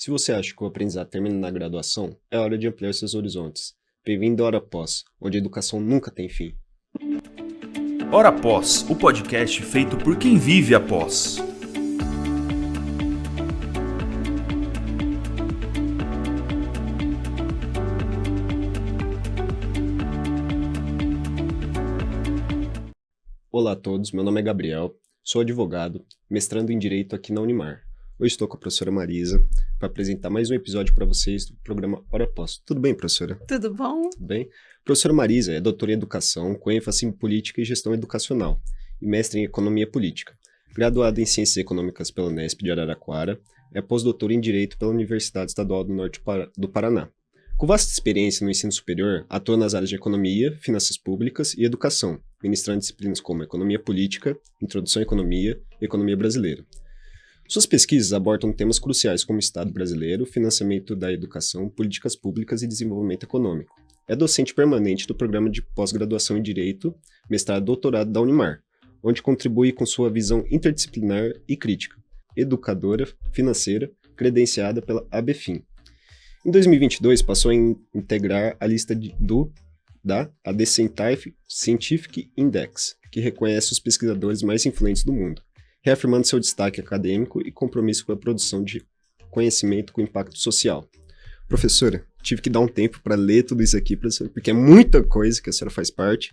Se você acha que o aprendizado termina na graduação, é hora de ampliar seus horizontes. Bem-vindo à Hora Pós, onde a educação nunca tem fim. Hora Pós, o podcast feito por quem vive a pós. Olá a todos, meu nome é Gabriel, sou advogado, mestrando em Direito aqui na Unimar. Hoje estou com a professora Marisa para apresentar mais um episódio para vocês do programa Hora Pós. Tudo bem, professora? Tudo bom? Tudo bem? A professora Marisa é doutora em Educação, com ênfase em Política e Gestão Educacional, e mestre em Economia Política. Graduada em Ciências Econômicas pela Unesp de Araraquara, é pós-doutora em Direito pela Universidade Estadual do Norte do Paraná. Com vasta experiência no ensino superior, atua nas áreas de Economia, Finanças Públicas e Educação, ministrando disciplinas como Economia Política, Introdução à Economia e Economia Brasileira. Suas pesquisas abordam temas cruciais como o Estado brasileiro, financiamento da educação, políticas públicas e desenvolvimento econômico. É docente permanente do programa de pós-graduação em Direito, mestrado e doutorado da Unimar, onde contribui com sua visão interdisciplinar e crítica, educadora, financeira, credenciada pela ABFIM. Em 2022, passou a integrar a lista da AD Scientific Index, que reconhece os pesquisadores mais influentes do mundo, reafirmando seu destaque acadêmico e compromisso com a produção de conhecimento com impacto social. Professora, tive que dar um tempo para ler tudo isso aqui, porque é muita coisa que a senhora faz parte,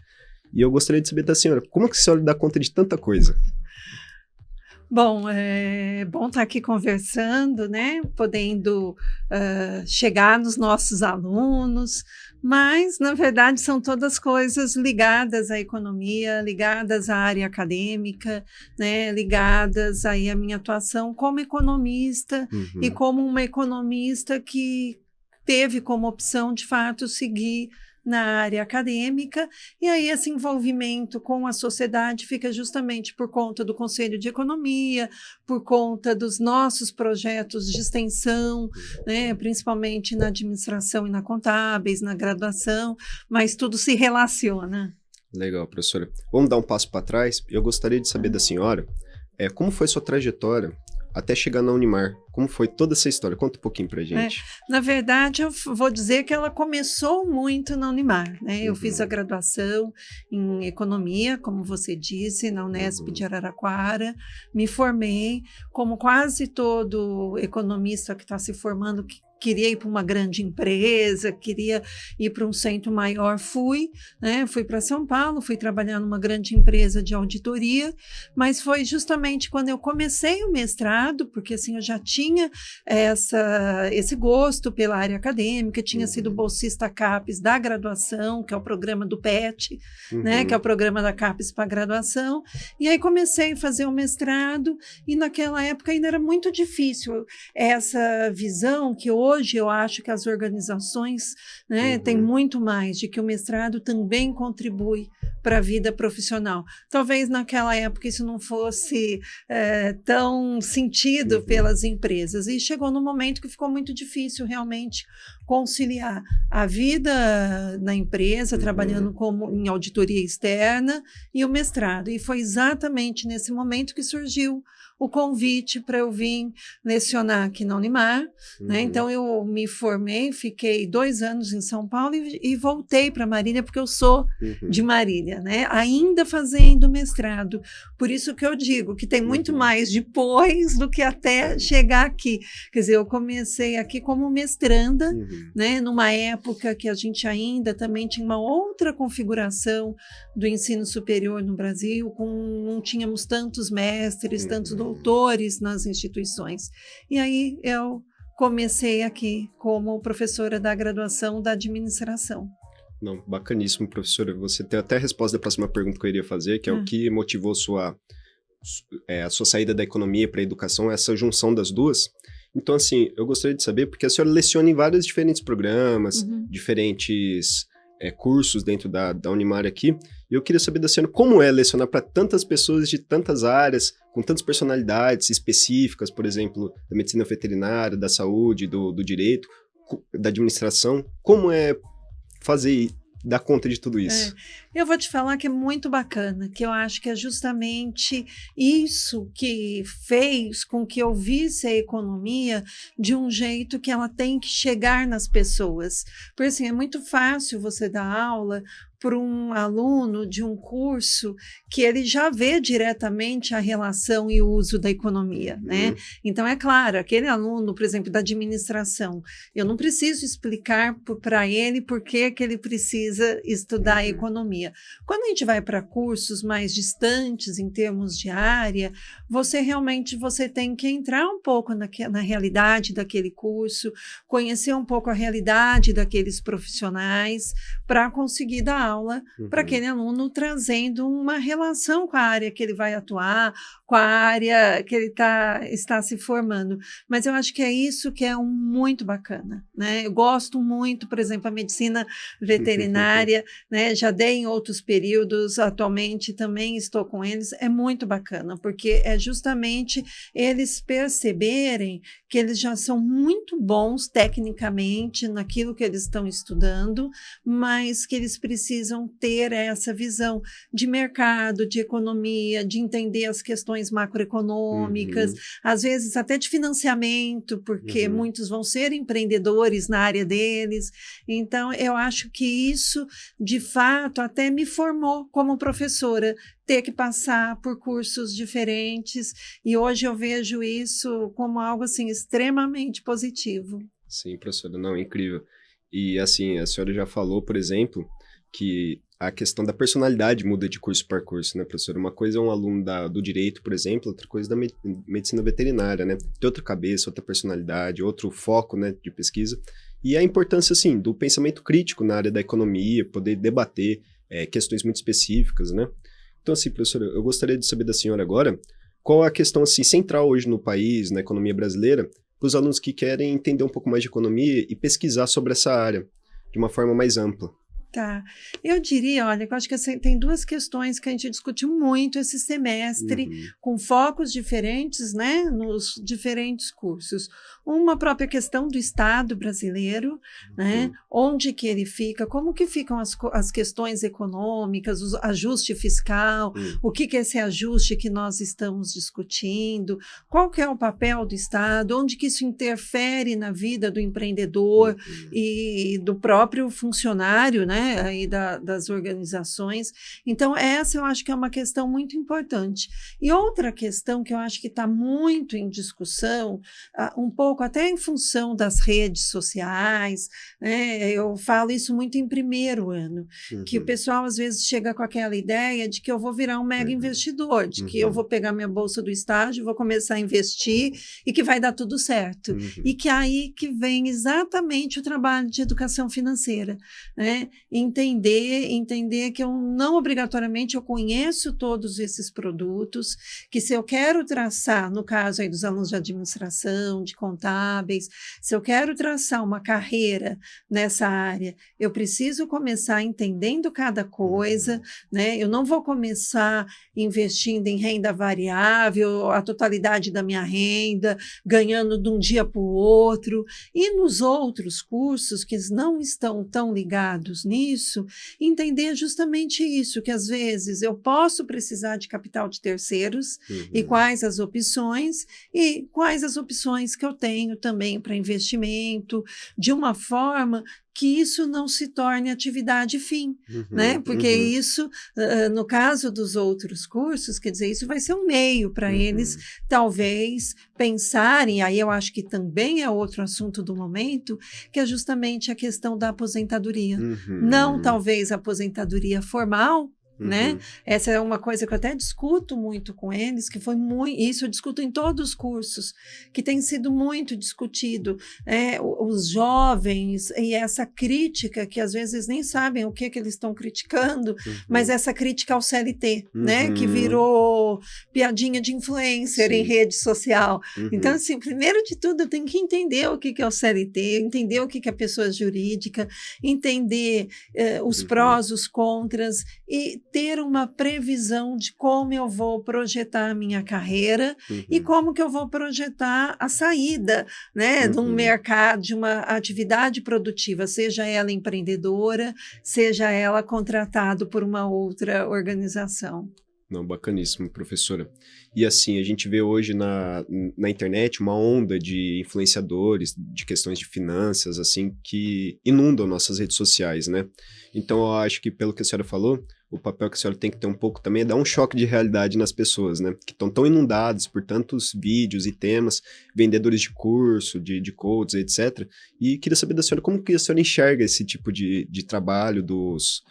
e eu gostaria de saber da senhora, como é que a senhora dá conta de tanta coisa? Bom, é bom estar aqui conversando, né? Podendo chegar nos nossos alunos, mas, na verdade, são todas coisas ligadas à economia, ligadas à área acadêmica, né? Ligadas aí à minha atuação como economista e como uma economista que teve como opção, de fato, seguir na área acadêmica, e aí esse envolvimento com a sociedade fica justamente por conta do Conselho de Economia, por conta dos nossos projetos de extensão, né, principalmente na administração e na contábeis, na graduação, mas tudo se relaciona. Legal, professora. Vamos dar um passo para trás. Eu gostaria de saber da senhora, como foi sua trajetória até chegar na Unimar? Como foi toda essa história? Conta um pouquinho pra gente. Na verdade, eu vou dizer que ela começou muito na Unimar, né? Eu fiz a graduação em Economia, como você disse, na Unesp de Araraquara. Me formei, como quase todo economista que está se formando, queria ir para uma grande empresa, queria ir para um centro maior, fui para São Paulo, fui trabalhar numa grande empresa de auditoria, mas foi justamente quando eu comecei o mestrado, porque assim, eu já tinha esse gosto pela área acadêmica, tinha sido bolsista CAPES da graduação, que é o programa do PET, né, que é o programa da CAPES para graduação, e aí comecei a fazer o mestrado, e naquela época ainda era muito difícil essa visão que hoje eu acho que as organizações, né, têm muito mais, de que o mestrado também contribui para a vida profissional. Talvez naquela época isso não fosse tão sentido pelas empresas, e chegou num momento que ficou muito difícil realmente conciliar a vida na empresa, trabalhando em auditoria externa, e o mestrado. E foi exatamente nesse momento que surgiu o convite para eu vir lecionar aqui na Unimar, né? Então eu me formei, fiquei 2 anos em São Paulo e voltei para Marília, porque eu sou de Marília, né? Ainda fazendo mestrado. Por isso que eu digo que tem muito mais depois do que até chegar aqui. Quer dizer, eu comecei aqui como mestranda, né? Numa época que a gente ainda também tinha uma outra configuração do ensino superior no Brasil, não tínhamos tantos mestres, tantos doutores nas instituições. E aí eu comecei aqui como professora da graduação da administração. Não, bacaníssimo, professora. Você tem até a resposta da próxima pergunta que eu iria fazer, que é o que motivou a sua saída da economia para a educação, essa junção das duas. Então, assim, eu gostaria de saber, porque a senhora leciona em vários diferentes programas, diferentes cursos dentro da Unimar aqui, e eu queria saber da senhora como é lecionar para tantas pessoas de tantas áreas, com tantas personalidades específicas, por exemplo, da medicina veterinária, da saúde, do direito, da administração. Como é fazer dar conta de tudo isso? Eu vou te falar que é muito bacana, que eu acho que é justamente isso que fez com que eu visse a economia de um jeito que ela tem que chegar nas pessoas. Porque assim, é muito fácil você dar aula para um aluno de um curso que ele já vê diretamente a relação e o uso da economia, né? Então, é claro, aquele aluno, por exemplo, da administração, eu não preciso explicar para ele por que ele precisa estudar a economia. Quando a gente vai para cursos mais distantes em termos de área, você tem que entrar um pouco na realidade daquele curso, conhecer um pouco a realidade daqueles profissionais para conseguir dar aula para aquele aluno, trazendo uma relação com a área que ele vai atuar, com a área que ele está se formando. Mas eu acho que é isso que é muito bacana, né? Eu gosto muito, por exemplo, a medicina veterinária, né? Já dei em outros períodos, atualmente também estou com eles, é muito bacana, porque é justamente eles perceberem que eles já são muito bons tecnicamente naquilo que eles estão estudando, mas que eles precisam ter essa visão de mercado, de economia, de entender as questões macroeconômicas, às vezes até de financiamento, porque muitos vão ser empreendedores na área deles. Então, eu acho que isso, de fato, até me formou como professora, ter que passar por cursos diferentes, e hoje eu vejo isso como algo assim extremamente positivo. Sim, professora, não, incrível. E assim, a senhora já falou, por exemplo, que a questão da personalidade muda de curso para curso, né, professora? Uma coisa é um aluno do direito, por exemplo, outra coisa da medicina veterinária, né? Tem outra cabeça, outra personalidade, outro foco, né, de pesquisa. E a importância, assim, do pensamento crítico na área da economia, poder debater questões muito específicas, né? Então, assim, professora, eu gostaria de saber da senhora agora qual a questão, assim, central hoje no país, na economia brasileira, para os alunos que querem entender um pouco mais de economia e pesquisar sobre essa área de uma forma mais ampla. Tá, eu diria, olha, eu acho que tem duas questões que a gente discutiu muito esse semestre, com focos diferentes, né, nos diferentes cursos. Uma própria questão do Estado brasileiro, né, onde que ele fica, como que ficam as questões econômicas, o ajuste fiscal, o que é esse ajuste que nós estamos discutindo, qual que é o papel do Estado, onde que isso interfere na vida do empreendedor e do próprio funcionário, né, aí das organizações. Então, essa eu acho que é uma questão muito importante. E outra questão que eu acho que está muito em discussão, um pouco até em função das redes sociais, né? Eu falo isso muito em primeiro ano, que o pessoal às vezes chega com aquela ideia de que eu vou virar um mega investidor, de que eu vou pegar minha bolsa do estágio, vou começar a investir e que vai dar tudo certo. E que aí que vem exatamente o trabalho de educação financeira, né? Entender que eu não obrigatoriamente eu conheço todos esses produtos, que se eu quero traçar, no caso aí dos alunos de administração, de contábeis, se eu quero traçar uma carreira nessa área, eu preciso começar entendendo cada coisa, né? Eu não vou começar investindo em renda variável, a totalidade da minha renda, ganhando de um dia para o outro, e nos outros cursos que não estão tão ligados nisso, entender justamente isso, que às vezes eu posso precisar de capital de terceiros e quais as opções que eu tenho também para investimento, de uma forma que isso não se torne atividade fim, né? Porque isso, no caso dos outros cursos, quer dizer, isso vai ser um meio para eles, talvez, pensarem, aí eu acho que também é outro assunto do momento, que é justamente a questão da aposentadoria. Não, talvez, a aposentadoria formal, né? Essa é uma coisa que eu até discuto muito com eles, que foi muito, isso eu discuto em todos os cursos, que tem sido muito discutido, os jovens e essa crítica que às vezes nem sabem o que eles estão criticando, mas essa crítica ao CLT, né? Que virou piadinha de influencer em rede social. Então, assim, primeiro de tudo, eu tenho que entender o que é o CLT, entender o que é a pessoa jurídica, entender os prós, os contras, e ter uma previsão de como eu vou projetar a minha carreira e como que eu vou projetar a saída, né, de um mercado, de uma atividade produtiva, seja ela empreendedora, seja ela contratado por uma outra organização. Não, bacaníssimo, professora. E assim, a gente vê hoje na internet uma onda de influenciadores, de questões de finanças, assim, que inundam nossas redes sociais, né? Então, eu acho que, pelo que a senhora falou, o papel que a senhora tem que ter um pouco também é dar um choque de realidade nas pessoas, né? Que estão tão inundados por tantos vídeos e temas, vendedores de curso, de coaches, etc. E queria saber da senhora como que a senhora enxerga esse tipo de trabalho dos,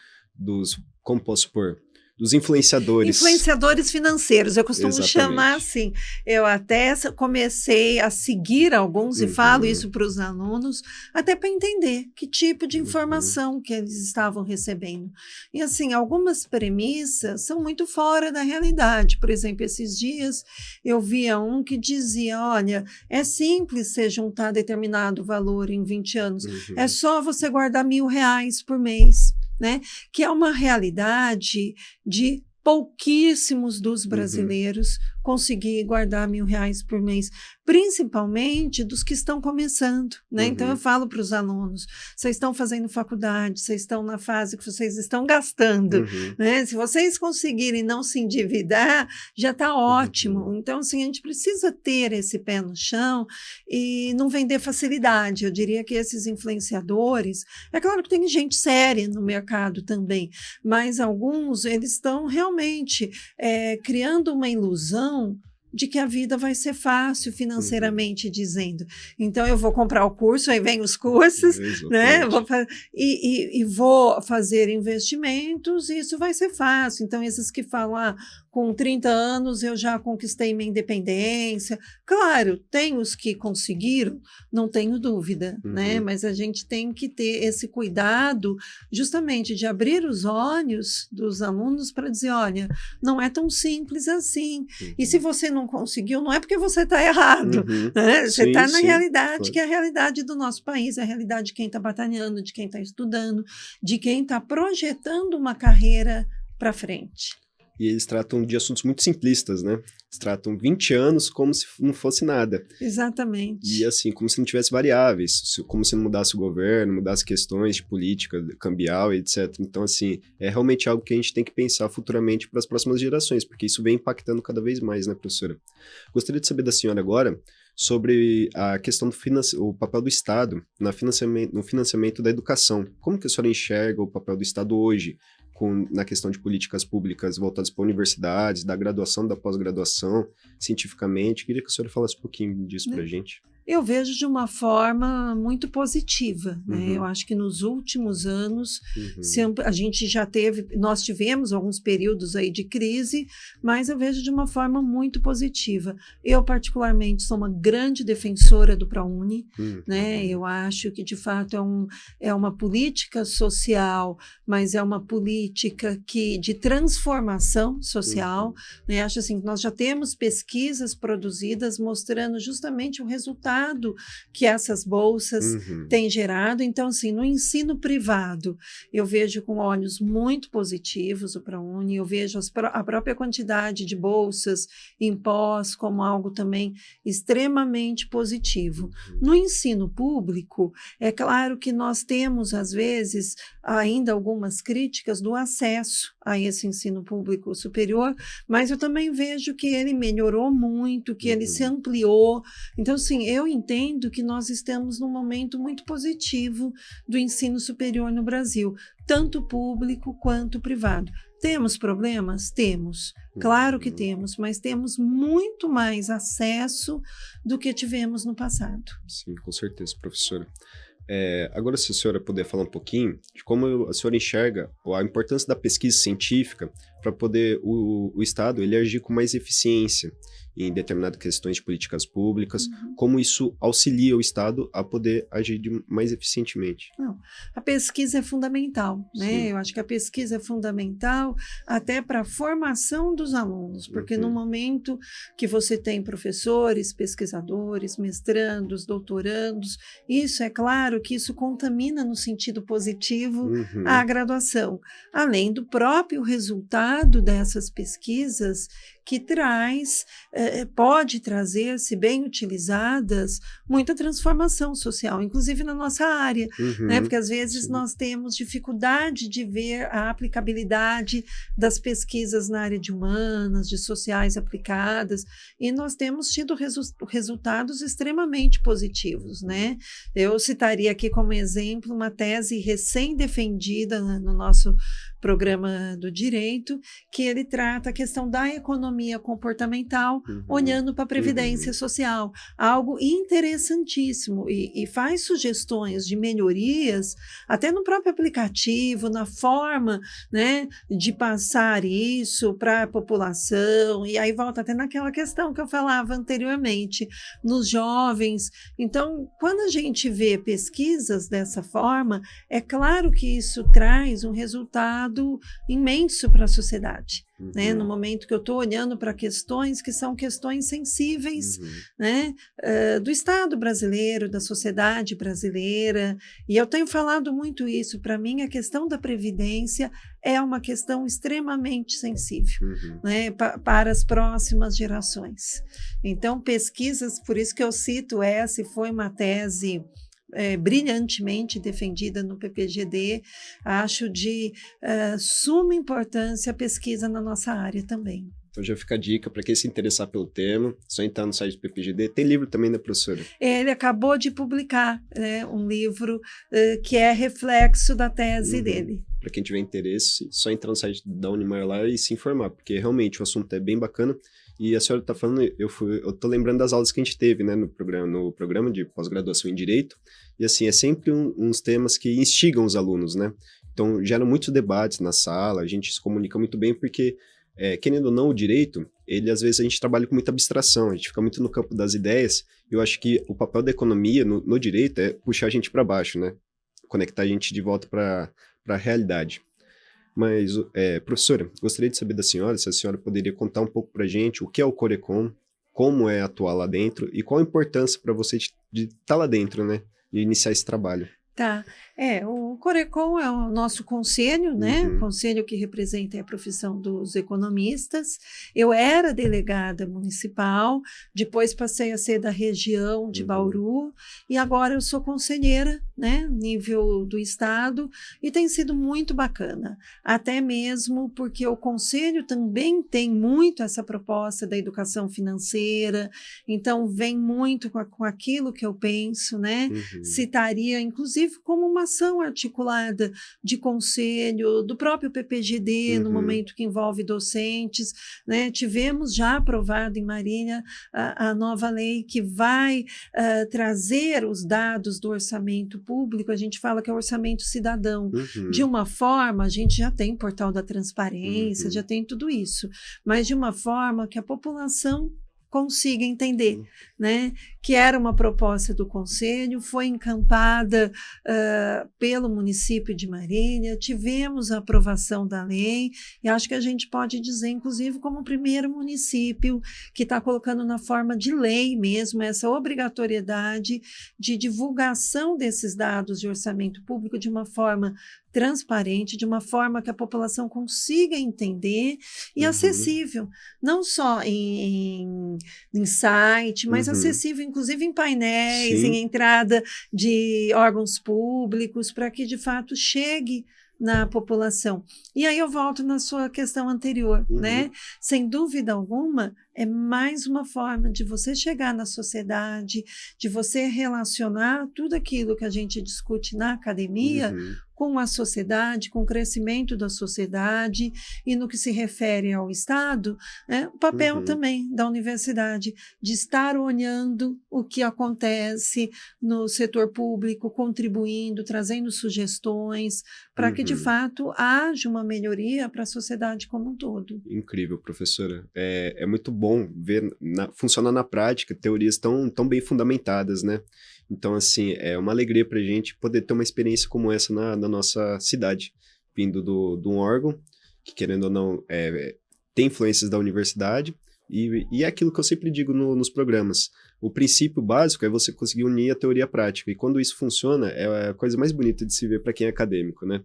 como posso supor, dos influenciadores. Influenciadores financeiros, eu costumo chamar assim. Eu até comecei a seguir alguns e falo isso para os alunos, até para entender que tipo de informação que eles estavam recebendo. E assim, algumas premissas são muito fora da realidade. Por exemplo, esses dias eu via um que dizia, olha, é simples você juntar determinado valor em 20 anos, é só você guardar R$1.000 por mês. Né? Que é uma realidade de pouquíssimos dos brasileiros conseguir guardar R$1.000 por mês, principalmente dos que estão começando, né? Então eu falo para os alunos, vocês estão fazendo faculdade, vocês estão na fase que vocês estão gastando, né? Se vocês conseguirem não se endividar, já está ótimo. Então, assim, a gente precisa ter esse pé no chão e não vender facilidade. Eu diria que esses influenciadores, é claro que tem gente séria no mercado também, mas alguns, eles estão realmente criando uma ilusão de que a vida vai ser fácil financeiramente dizendo. Então, eu vou comprar o curso, aí vem os cursos, né? Vou fazer investimentos e isso vai ser fácil. Então, esses que falam, com 30 anos eu já conquistei minha independência. Claro, tem os que conseguiram, não tenho dúvida, né? Mas a gente tem que ter esse cuidado justamente de abrir os olhos dos alunos para dizer, olha, não é tão simples assim. E se você não conseguiu, não é porque você está errado. Né? Você está na realidade, que é a realidade do nosso país, é a realidade de quem está batalhando, de quem está estudando, de quem está projetando uma carreira para frente. E eles tratam de assuntos muito simplistas, né? Eles tratam 20 anos como se não fosse nada. Exatamente. E assim, como se não tivesse variáveis, como se não mudasse o governo, mudasse questões de política cambial, etc. Então, assim, é realmente algo que a gente tem que pensar futuramente para as próximas gerações, porque isso vem impactando cada vez mais, né, professora? Gostaria de saber da senhora agora sobre a questão do o papel do Estado no financiamento da educação. Como que a senhora enxerga o papel do Estado hoje na questão de políticas públicas voltadas para universidades, da graduação, da pós-graduação, cientificamente? Queria que a senhora falasse um pouquinho disso para a gente. Eu vejo de uma forma muito positiva, né? Eu acho que nos últimos anos a gente nós tivemos alguns períodos aí de crise, mas eu vejo de uma forma muito positiva. Eu particularmente sou uma grande defensora do ProUni, né? Eu acho que de fato é uma política social, mas é uma política de transformação social, né? Acho assim, nós já temos pesquisas produzidas mostrando justamente o resultado que essas bolsas têm gerado. Então, assim, no ensino privado, eu vejo com olhos muito positivos o ProUni, eu vejo a própria quantidade de bolsas em pós como algo também extremamente positivo. No ensino público, é claro que nós temos, às vezes, ainda algumas críticas do acesso a esse ensino público superior, mas eu também vejo que ele melhorou muito, que ele se ampliou. Então, assim, eu entendo que nós estamos num momento muito positivo do ensino superior no Brasil, tanto público quanto privado. Temos problemas? Temos. Claro que temos, mas temos muito mais acesso do que tivemos no passado. Sim, com certeza, professora. Agora, se a senhora puder falar um pouquinho de como a senhora enxerga a importância da pesquisa científica para poder o Estado ele agir com mais eficiência em determinadas questões de políticas públicas, como isso auxilia o Estado a poder agir mais eficientemente. Não, a pesquisa é fundamental, né? Sim. Eu acho que a pesquisa é fundamental até para a formação dos alunos, porque no momento que você tem professores, pesquisadores, mestrandos, doutorandos, isso é claro que isso contamina no sentido positivo a graduação, além do próprio resultado dessas pesquisas que pode trazer, se bem utilizadas, muita transformação social, inclusive na nossa área, né? Porque às vezes nós temos dificuldade de ver a aplicabilidade das pesquisas na área de humanas, de sociais aplicadas, e nós temos tido resultados extremamente positivos, né? Eu citaria aqui como exemplo uma tese recém-defendida no nosso programa do direito, que ele trata a questão da economia comportamental, olhando para a previdência social, algo interessantíssimo, e faz sugestões de melhorias, até no próprio aplicativo, na forma, né, de passar isso para a população, e aí volta até naquela questão que eu falava anteriormente, nos jovens. Então, quando a gente vê pesquisas dessa forma, é claro que isso traz um resultado imenso para a sociedade, né? No momento que eu estou olhando para questões que são questões sensíveis, né? Do Estado brasileiro, da sociedade brasileira, e eu tenho falado muito isso. Para mim, a questão da previdência é uma questão extremamente sensível, né? Para as próximas gerações. Então, pesquisas, por isso que eu cito essa, foi uma tese brilhantemente defendida no PPGD, acho de suma importância a pesquisa na nossa área também. Então já fica a dica para quem se interessar pelo tema, só entrar no site do PPGD. Tem livro também da professora? Ele acabou de publicar, né, um livro que é reflexo da tese dele. Para quem tiver interesse, só entrar no site da Unimar lá e se informar, porque realmente o assunto é bem bacana. E a senhora está falando, eu tô lembrando das aulas que a gente teve, né, no programa de pós-graduação em Direito, e assim, é sempre uns temas que instigam os alunos, né? Então, geram muitos debates na sala, a gente se comunica muito bem, porque, querendo ou não, o direito, às vezes a gente trabalha com muita abstração, a gente fica muito no campo das ideias, e eu acho que o papel da economia no direito é puxar a gente para baixo, né? Conectar a gente de volta para a realidade. Mas, professora, gostaria de saber da senhora, se a senhora poderia contar um pouco para a gente o que é o Corecon, como é atuar lá dentro e qual a importância para você de estar lá dentro, né? De iniciar esse trabalho. Tá, o Corecon é o nosso conselho, né? Conselho que representa a profissão dos economistas. Eu era delegada municipal, depois passei a ser da região de Bauru, e agora eu sou conselheira, né? Nível do estado, e tem sido muito bacana, até mesmo porque o conselho também tem muito essa proposta da educação financeira, então vem muito com aquilo que eu penso, né? Citaria, inclusive, como uma ação articulada de conselho, do próprio PPGD, no momento que envolve docentes, né? Tivemos já aprovado em Marília a nova lei que vai trazer os dados do orçamento público, a gente fala que é orçamento cidadão, de uma forma, a gente já tem portal da transparência, já tem tudo isso, mas de uma forma que a população consiga entender, né? Que era uma proposta do Conselho, foi encampada pelo município de Marília, tivemos a aprovação da lei, e acho que a gente pode dizer, inclusive, como o primeiro município que está colocando na forma de lei mesmo essa obrigatoriedade de divulgação desses dados de orçamento público de uma forma transparente, de uma forma que a população consiga entender e acessível, não só em site, mas acessível inclusive em painéis, em entrada de órgãos públicos, para que de fato chegue na população. E aí eu volto na sua questão anterior, né? Sem dúvida alguma, é mais uma forma de você chegar na sociedade, de você relacionar tudo aquilo que a gente discute na academia com a sociedade, com o crescimento da sociedade e no que se refere ao Estado, né, o papel também da universidade de estar olhando o que acontece no setor público, contribuindo, trazendo sugestões para que, de fato, haja uma melhoria para a sociedade como um todo. Incrível, professora. É muito bom ver funcionar na prática teorias tão bem fundamentadas, né? Então, assim, é uma alegria para a gente poder ter uma experiência como essa na nossa cidade, vindo de um órgão que, querendo ou não, tem influências da universidade, e é aquilo que eu sempre digo nos programas. O princípio básico é você conseguir unir a teoria à prática, e quando isso funciona, é a coisa mais bonita de se ver para quem é acadêmico, né?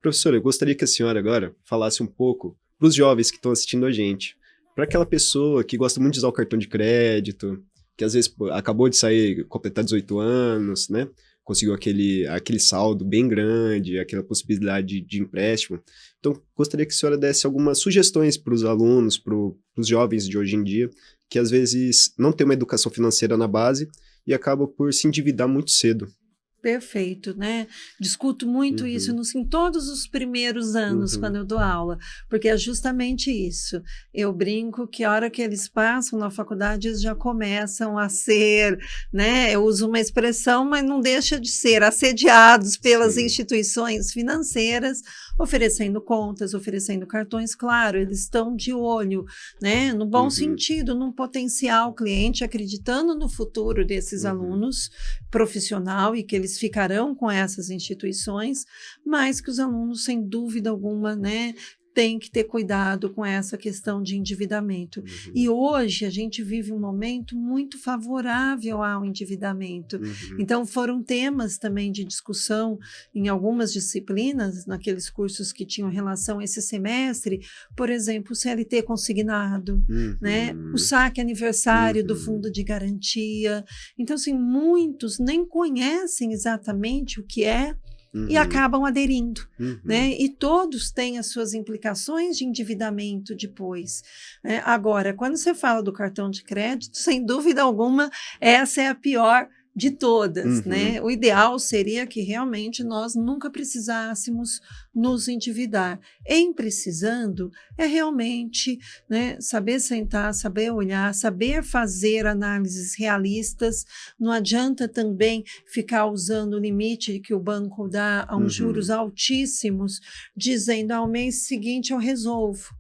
Professora, eu gostaria que a senhora agora falasse um pouco para os jovens que estão assistindo a gente, para aquela pessoa que gosta muito de usar o cartão de crédito, que às vezes acabou de sair, completar 18 anos, né? Conseguiu aquele saldo bem grande, aquela possibilidade de empréstimo. Então, gostaria que a senhora desse algumas sugestões para os alunos, para os jovens de hoje em dia, que às vezes não têm uma educação financeira na base e acabam por se endividar muito cedo. Perfeito, né? Discuto muito isso em todos os primeiros anos, quando eu dou aula, porque é justamente isso. Eu brinco que a hora que eles passam na faculdade, eles já começam a ser, né? Eu uso uma expressão, mas não deixa de ser, assediados pelas instituições financeiras, oferecendo contas, oferecendo cartões. Claro, eles estão de olho, né? No bom sentido, num potencial cliente, acreditando no futuro desses alunos profissional e que eles ficarão com essas instituições, mas que os alunos, sem dúvida alguma, né, têm que ter cuidado com essa questão de endividamento. E hoje a gente vive um momento muito favorável ao endividamento. Então foram temas também de discussão em algumas disciplinas, naqueles cursos que tinham relação a esse semestre, por exemplo, o CLT consignado, né? O saque aniversário do fundo de garantia. Então, assim, muitos nem conhecem exatamente o que é, e acabam aderindo, né? E todos têm as suas implicações de endividamento depois, né? Agora, quando você fala do cartão de crédito, sem dúvida alguma, essa é a pior de todas, né? O ideal seria que realmente nós nunca precisássemos nos endividar. Em precisando, é realmente, né, saber sentar, saber olhar, saber fazer análises realistas. Não adianta também ficar usando o limite que o banco dá a uns juros altíssimos, dizendo, ao mês seguinte eu resolvo.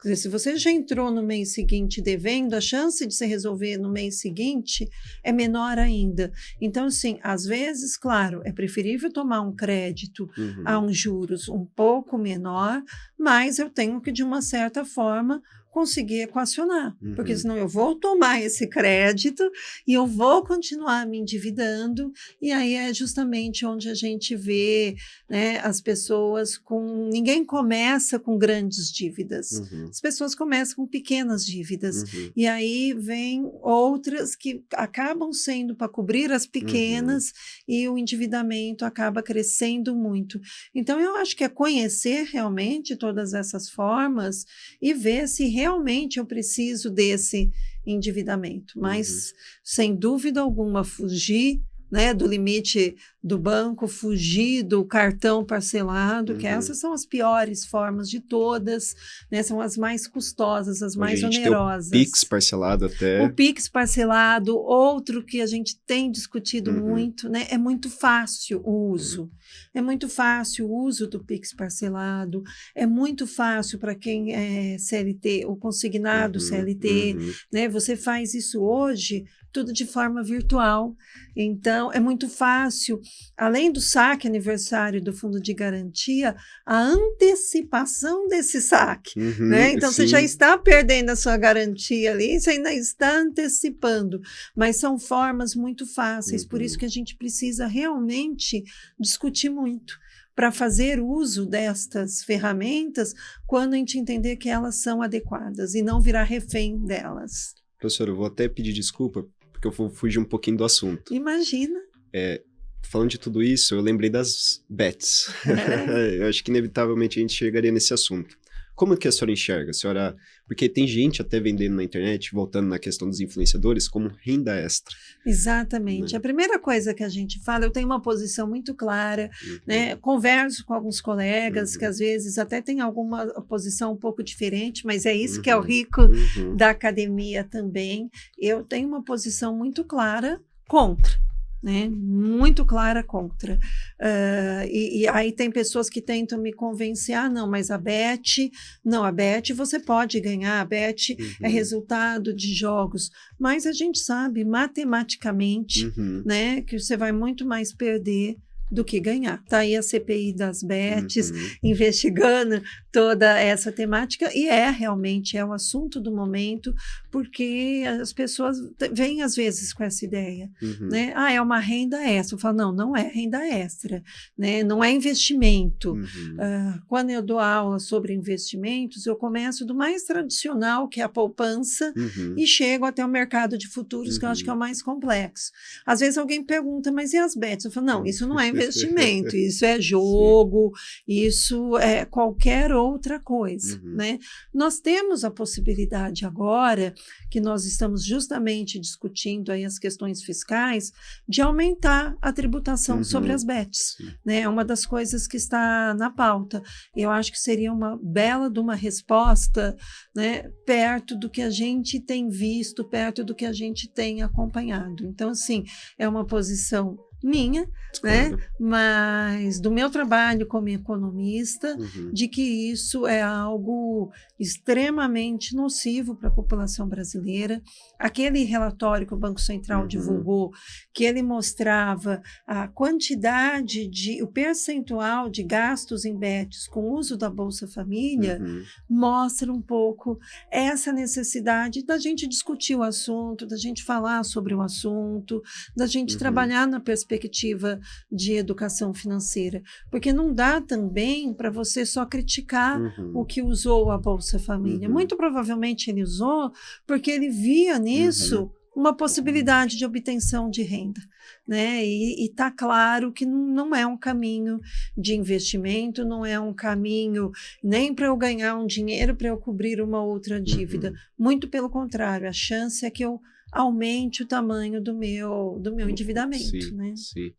Quer dizer, se você já entrou no mês seguinte devendo, a chance de se resolver no mês seguinte é menor ainda. Então, assim, às vezes, claro, é preferível tomar um crédito a uns juros um pouco menor, mas eu tenho que, de uma certa forma, conseguir equacionar, porque senão eu vou tomar esse crédito e eu vou continuar me endividando, e aí é justamente onde a gente vê, né, as pessoas com... Ninguém começa com grandes dívidas, as pessoas começam com pequenas dívidas, e aí vem outras que acabam sendo para cobrir as pequenas, e o endividamento acaba crescendo muito. Então, eu acho que é conhecer realmente todas essas formas e ver se realmente eu preciso desse endividamento, mas sem dúvida alguma fugir, né, do limite do banco, fugir do cartão parcelado, que essas são as piores formas de todas, né, são as mais custosas, as mais onerosas. Tem o Pix parcelado até. O Pix parcelado, outro que a gente tem discutido muito, né, é muito fácil o uso. É muito fácil o uso do Pix parcelado, é muito fácil para quem é CLT, o consignado CLT, né, você faz isso hoje tudo de forma virtual. Então, é muito fácil, além do saque aniversário do fundo de garantia, a antecipação desse saque, né? Então, você já está perdendo a sua garantia ali, você ainda está antecipando, mas são formas muito fáceis, por isso que a gente precisa realmente discutir muito para fazer uso destas ferramentas quando a gente entender que elas são adequadas e não virar refém delas. Professor, eu vou até pedir desculpa, porque eu vou fugir um pouquinho do assunto. Imagina. Falando de tudo isso, eu lembrei das bets. Eu acho que inevitavelmente a gente chegaria nesse assunto. Como que a senhora enxerga? Porque tem gente até vendendo na internet, voltando na questão dos influenciadores, como renda extra. Exatamente. Né? A primeira coisa que a gente fala, eu tenho uma posição muito clara, né? Converso com alguns colegas que às vezes até têm alguma posição um pouco diferente, mas é isso que é o rico da academia também. Eu tenho uma posição muito clara contra. Né? Muito clara contra. E aí tem pessoas que tentam me convencer, não, mas a Bet você pode ganhar, a Bet é resultado de jogos, mas a gente sabe matematicamente, né, que você vai muito mais perder do que ganhar. Está aí a CPI das bets investigando toda essa temática e realmente o assunto do momento, porque as pessoas vêm às vezes com essa ideia, né? É uma renda extra. Eu falo, não é renda extra, né? Não é investimento. Quando eu dou aula sobre investimentos, eu começo do mais tradicional, que é a poupança, e chego até o mercado de futuros, que eu acho que é o mais complexo. Às vezes alguém pergunta, mas e as bets? Eu falo, não, isso não é investimento, isso é jogo, isso é qualquer outra coisa, né? Nós temos a possibilidade agora, que nós estamos justamente discutindo aí as questões fiscais, de aumentar a tributação sobre as bets, né? É uma das coisas que está na pauta. Eu acho que seria uma bela de uma resposta, né? Perto do que a gente tem visto, perto do que a gente tem acompanhado. Então, assim, é uma posição minha, né? Mas do meu trabalho como economista, de que isso é algo extremamente nocivo para a população brasileira. Aquele relatório que o Banco Central divulgou, que ele mostrava a quantidade o percentual de gastos em bets com o uso da Bolsa Família, mostra um pouco essa necessidade da gente discutir o assunto, da gente falar sobre o assunto, da gente trabalhar na perspectiva de educação financeira, porque não dá também para você só criticar o que usou a Bolsa Família. Muito provavelmente ele usou porque ele via nisso uma possibilidade de obtenção de renda, né? E está claro que não é um caminho de investimento, não é um caminho nem para eu ganhar um dinheiro para eu cobrir uma outra dívida. Muito pelo contrário, a chance é que eu aumente o tamanho do meu endividamento. Sim, né? Sim.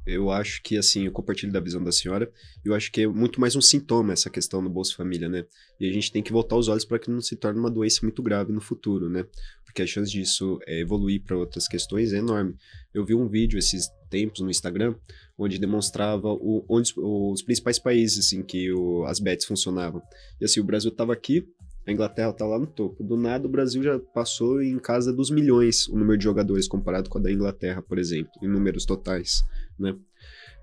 Eu acho que, assim, eu compartilho da visão da senhora, eu acho que é muito mais um sintoma essa questão do Bolsa Família, né? E a gente tem que voltar os olhos para que não se torne uma doença muito grave no futuro, né? Porque a chance disso evoluir para outras questões é enorme. Eu vi um vídeo esses tempos no Instagram, onde demonstrava onde os principais países em que as bets funcionavam. E assim, o Brasil estava aqui, a Inglaterra está lá no topo. Do nada, o Brasil já passou em casa dos milhões o número de jogadores comparado com a da Inglaterra, por exemplo, em números totais, né?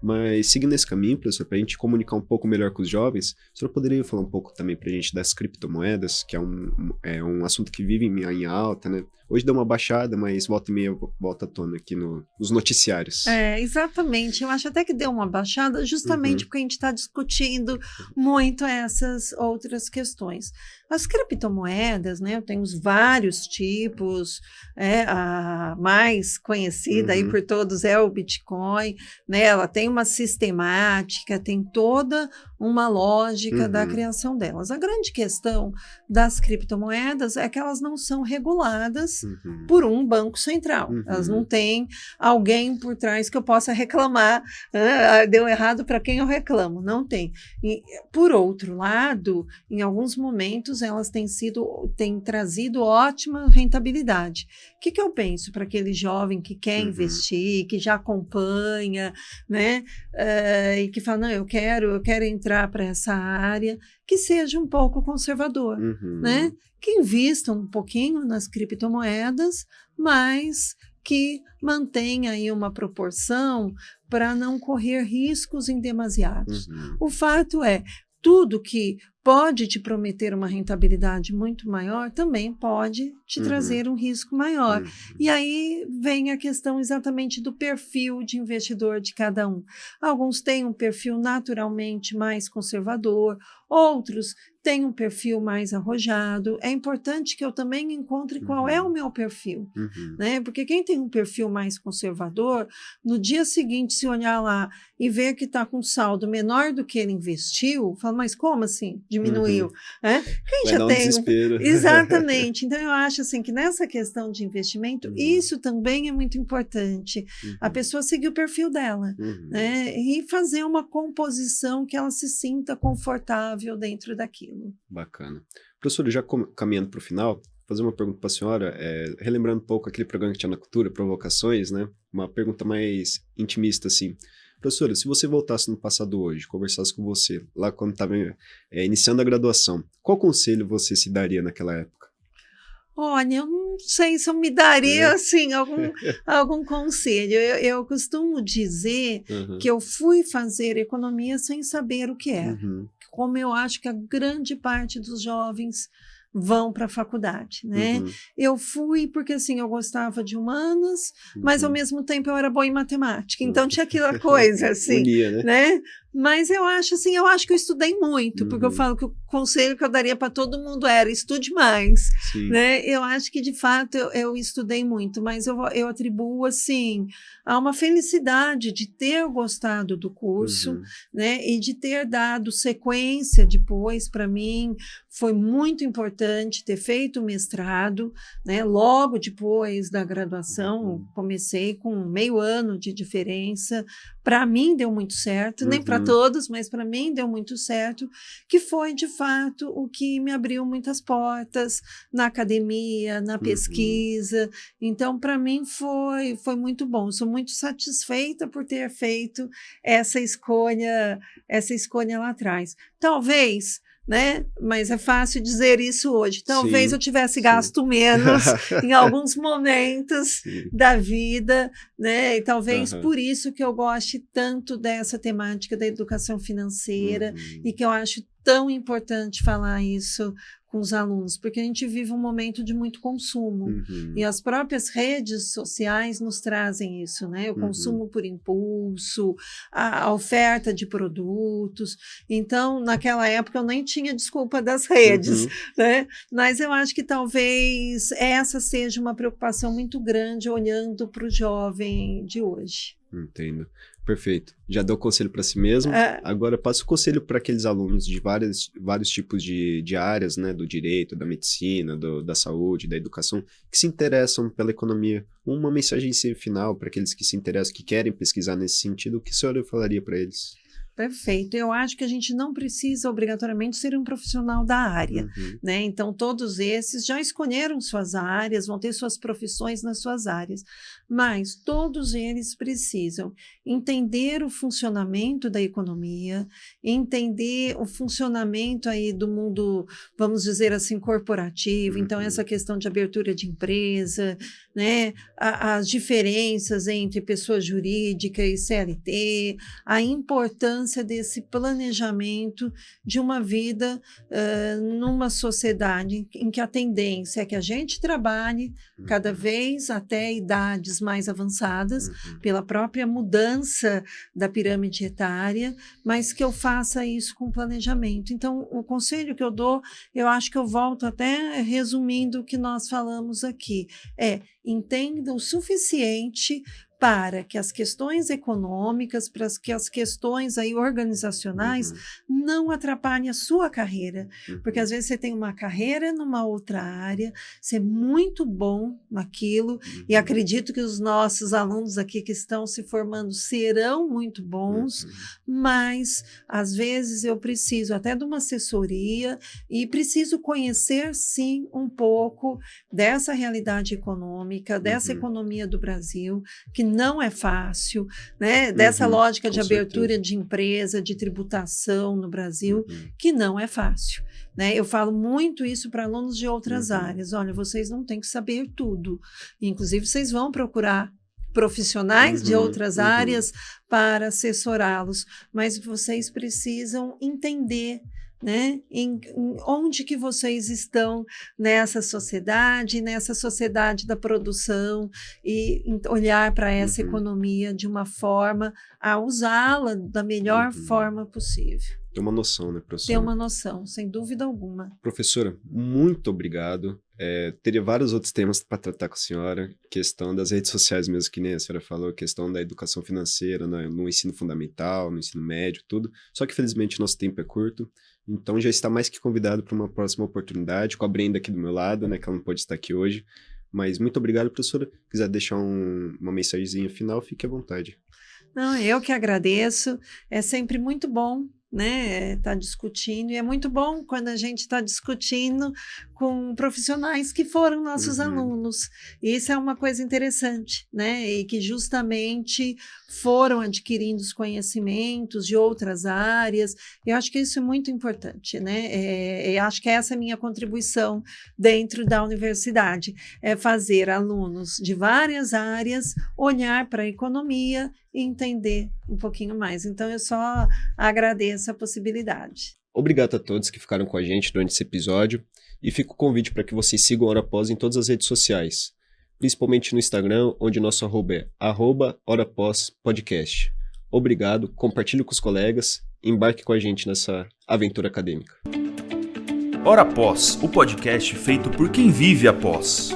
Mas, seguindo esse caminho, professor, para a gente comunicar um pouco melhor com os jovens, o senhor poderia falar um pouco também para a gente das criptomoedas, que é um assunto que vive em alta, né? Hoje deu uma baixada, mas volta e meia volta à tona aqui nos noticiários. Exatamente. Eu acho até que deu uma baixada justamente porque a gente está discutindo muito essas outras questões. As criptomoedas, né? Eu tenho vários tipos, a mais conhecida aí por todos é o Bitcoin, né? Ela tem uma sistemática, tem toda uma lógica da criação delas. A grande questão das criptomoedas é que elas não são reguladas por um banco central. Elas não têm alguém por trás que eu possa reclamar, deu errado, para quem eu reclamo? Não tem. E, por outro lado, em alguns momentos elas têm trazido ótima rentabilidade. O que eu penso para aquele jovem que quer investir, que já acompanha, né, e que fala, não, eu quero entrar para essa área, que seja um pouco conservador, né? Que invista um pouquinho nas criptomoedas, mas que mantenha aí uma proporção para não correr riscos indemasiados. O fato é, tudo que pode te prometer uma rentabilidade muito maior, também pode te trazer um risco maior. E aí vem a questão exatamente do perfil de investidor de cada um. Alguns têm um perfil naturalmente mais conservador, outros têm um perfil mais arrojado. É importante que eu também encontre qual é o meu perfil, né? Porque quem tem um perfil mais conservador, no dia seguinte, se olhar lá e ver que está com saldo menor do que ele investiu, fala, mas como assim? diminuiu. Né? Quem Vai já dar um tem desespero. Exatamente. Então, eu acho assim que nessa questão de investimento, Uhum. isso também é muito importante. A pessoa seguir o perfil dela, né? E fazer uma composição que ela se sinta confortável dentro daquilo. Bacana. Professor, já caminhando para o final, fazer uma pergunta para a senhora, relembrando um pouco aquele programa que tinha na Cultura, Provocações, né? Uma pergunta mais intimista, assim. Professora, se você voltasse no passado hoje, conversasse com você, lá quando estava iniciando a graduação, qual conselho você se daria naquela época? Olha, eu não sei se eu me daria assim, algum conselho. Eu costumo dizer que eu fui fazer economia sem saber o que era. Como eu acho que a grande parte dos jovens vão para a faculdade, né? Eu fui porque, assim, eu gostava de humanas, mas, ao mesmo tempo, eu era boa em matemática. Então, tinha aquela coisa, assim, Unia, né? Mas eu acho, assim, que eu estudei muito, porque eu falo que o conselho que eu daria para todo mundo era estude mais, né? Eu acho que, de fato, eu estudei muito, mas eu atribuo, assim, a uma felicidade de ter gostado do curso, né? E de ter dado sequência depois, para mim, foi muito importante ter feito o mestrado, né? Logo depois da graduação, comecei com meio ano de diferença. Para mim deu muito certo, nem para todos, mas para mim deu muito certo, que foi, de fato, o que me abriu muitas portas na academia, na pesquisa. Então, para mim, foi muito bom. Sou muito satisfeita por ter feito essa escolha lá atrás. Talvez, né? Mas é fácil dizer isso hoje. Talvez eu tivesse gasto menos em alguns momentos da vida, né? E talvez por isso que eu goste tanto dessa temática da educação financeira e que eu acho tão importante falar isso com os alunos, porque a gente vive um momento de muito consumo e as próprias redes sociais nos trazem isso, né? O consumo por impulso, a oferta de produtos. Então, naquela época, eu nem tinha desculpa das redes, né? Mas eu acho que talvez essa seja uma preocupação muito grande olhando para o jovem de hoje. Entendo. Perfeito. Já deu conselho para si mesmo. Agora passa o conselho para aqueles alunos de vários tipos de áreas, né? Do direito, da medicina, da saúde, da educação, que se interessam pela economia. Uma mensagem final para aqueles que se interessam, que querem pesquisar nesse sentido, o que a senhora falaria para eles? Perfeito. Eu acho que a gente não precisa obrigatoriamente ser um profissional da área, né? Então, todos esses já escolheram suas áreas, vão ter suas profissões nas suas áreas, mas todos eles precisam entender o funcionamento da economia, entender o funcionamento aí do mundo, vamos dizer assim, corporativo. Então, essa questão de abertura de empresa, né? As diferenças entre pessoa jurídica e CLT, a importância desse planejamento de uma vida numa sociedade em que a tendência é que a gente trabalhe cada vez até idades mais avançadas, pela própria mudança da pirâmide etária, mas que eu faça isso com planejamento. Então, o conselho que eu dou, eu acho que eu volto até resumindo o que nós falamos aqui, entenda o suficiente para que as questões econômicas, para que as questões aí organizacionais não atrapalhem a sua carreira, porque às vezes você tem uma carreira numa outra área, você é muito bom naquilo, e acredito que os nossos alunos aqui que estão se formando serão muito bons, mas às vezes eu preciso até de uma assessoria e preciso conhecer sim um pouco dessa realidade econômica, dessa economia do Brasil, que não é fácil, né? Dessa lógica de abertura de empresa, de tributação no Brasil, que não é fácil, né? Eu falo muito isso para alunos de outras áreas. Olha, vocês não têm que saber tudo. Inclusive, vocês vão procurar profissionais de outras áreas para assessorá-los, mas vocês precisam entender, né? Em onde que vocês estão nessa sociedade da produção, e olhar para essa economia de uma forma a usá-la da melhor forma possível. Ter uma noção, né, professora? Ter uma noção, sem dúvida alguma. Professora, muito obrigado. Teria vários outros temas para tratar com a senhora, questão das redes sociais mesmo, que nem a senhora falou, questão da educação financeira, no ensino fundamental, no ensino médio, tudo. Só que, felizmente, nosso tempo é curto, então já está mais que convidado para uma próxima oportunidade, com a Brenda aqui do meu lado, né, que ela não pode estar aqui hoje. Mas muito obrigado, professora. Se quiser deixar uma mensagenzinha final, fique à vontade. Não, eu que agradeço. É sempre muito bom, né, tá discutindo, e é muito bom quando a gente está discutindo com profissionais que foram nossos alunos. Isso é uma coisa interessante, né, e que justamente foram adquirindo os conhecimentos de outras áreas. Eu acho que isso é muito importante, né, eu acho que essa é a minha contribuição dentro da universidade, é fazer alunos de várias áreas olhar para a economia e entender um pouquinho mais. Então, eu só agradeço a possibilidade. Obrigado a todos que ficaram com a gente durante esse episódio e fica o convite para que vocês sigam a Hora Pós em todas as redes sociais, principalmente no Instagram, onde nosso arroba é @horapozpodcast. Obrigado, compartilhe com os colegas, embarque com a gente nessa aventura acadêmica. Hora Pós, o podcast feito por quem vive a pós.